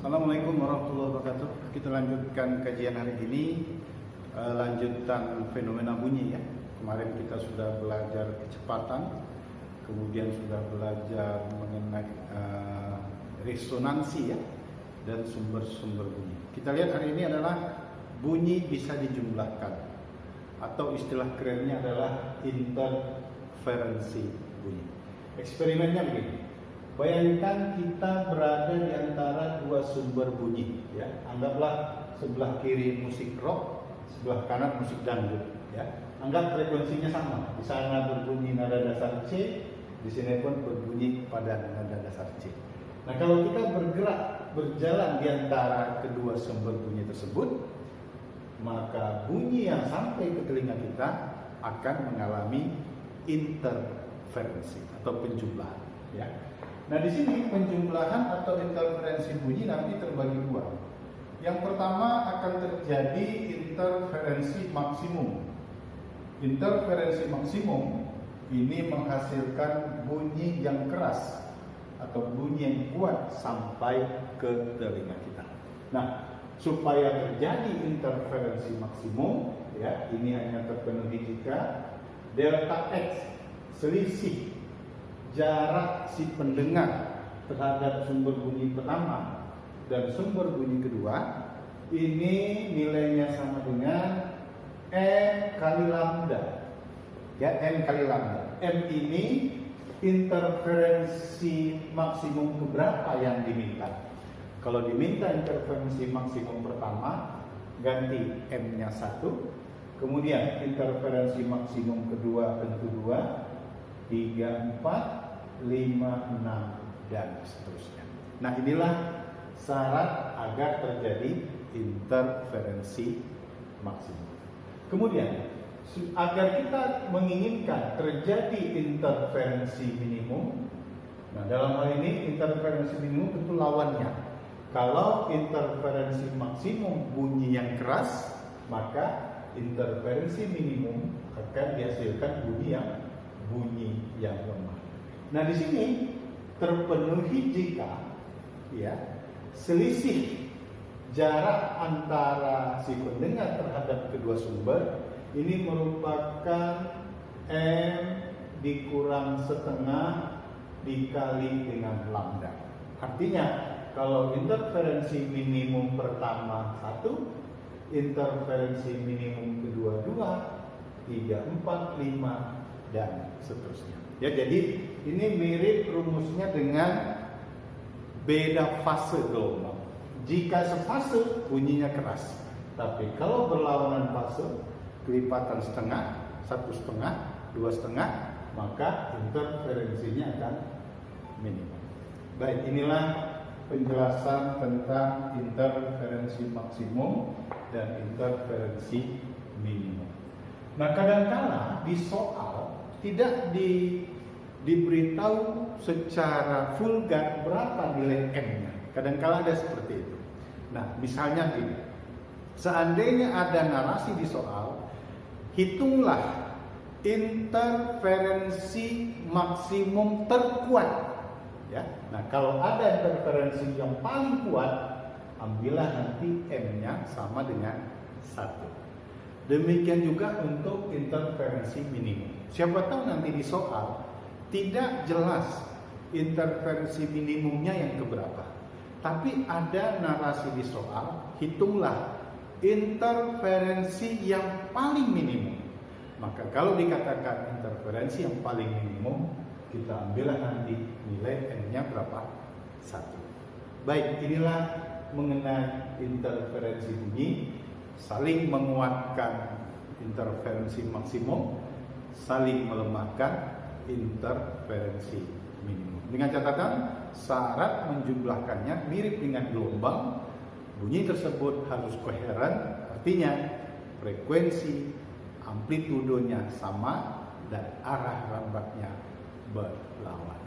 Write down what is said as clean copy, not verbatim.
Assalamualaikum warahmatullahi wabarakatuh. Kita lanjutkan kajian hari ini, lanjutan fenomena bunyi ya. Kemarin kita sudah belajar kecepatan, kemudian sudah belajar mengenai resonansi ya, dan sumber-sumber bunyi. Kita lihat hari ini adalah bunyi bisa dijumlahkan, atau istilah kerennya adalah interferensi bunyi. Eksperimennya begini. Bayangkan kita berada di antara dua sumber bunyi, ya. Anggaplah sebelah kiri musik rock, sebelah kanan musik dangdut, ya. Anggap frekuensinya sama. Di sana berbunyi nada dasar C, di sini pun berbunyi pada nada dasar C. Nah, kalau kita berjalan di antara kedua sumber bunyi tersebut, maka bunyi yang sampai ke telinga kita akan mengalami interferensi atau penjumlahan, ya. Nah, di sini penjumlahan atau interferensi bunyi nanti terbagi dua. Yang pertama akan terjadi interferensi maksimum. Interferensi maksimum ini menghasilkan bunyi yang keras atau bunyi yang kuat sampai ke telinga kita. Nah, supaya terjadi interferensi maksimum, ya, ini hanya terpenuhi jika delta X, selisih jarak si pendengar terhadap sumber bunyi pertama dan sumber bunyi kedua ini nilainya sama dengan M kali lambda, ya, M kali lambda. M ini interferensi maksimum keberapa yang diminta. Kalau diminta interferensi maksimum pertama, ganti M-nya 1. Kemudian interferensi maksimum kedua tentu 2, 3, 4, 5, 6, dan seterusnya. Nah, inilah syarat agar terjadi interferensi maksimum. Kemudian, agar kita menginginkan terjadi interferensi minimum, nah dalam hal ini interferensi minimum tentu lawannya. Kalau interferensi maksimum bunyi yang keras, maka interferensi minimum akan dihasilkan bunyi yang lemah. Nah, di sini terpenuhi jika, ya, selisih jarak antara si pendengar terhadap kedua sumber ini merupakan M dikurang setengah dikali dengan lambda. Artinya, kalau interferensi minimum pertama 1, interferensi minimum kedua 2, 3, 4, 5, dan seterusnya. Ya, jadi ini mirip rumusnya dengan beda fase gelombang. Jika sefase bunyinya keras, tapi kalau berlawanan fase, kelipatan setengah, 1,5, 2,5, maka interferensinya akan minimum. Baik, inilah penjelasan tentang interferensi maksimum dan interferensi minimum. Nah, kadangkala di soal tidak diberitahu secara vulgar berapa nilai M-nya. Kadangkala ada seperti itu. Nah, misalnya gini, seandainya ada narasi di soal, hitunglah interferensi maksimum terkuat. Ya, nah kalau ada interferensi yang paling kuat, ambillah nanti M-nya sama dengan 1. Demikian juga untuk interferensi minimum. Siapa tahu nanti di soal tidak jelas interferensi minimumnya yang keberapa. Tapi ada narasi di soal, hitunglah interferensi yang paling minimum. Maka kalau dikatakan interferensi yang paling minimum, kita ambillah nanti nilai N-nya berapa? 1. Baik, inilah mengenai interferensi bunyi. Saling menguatkan interferensi maksimum, saling melemahkan interferensi minimum. Dengan catatan, syarat menjumlahkannya mirip dengan gelombang. Bunyi tersebut harus koheren, artinya frekuensi, amplitudonya sama dan arah rambatnya berlawanan.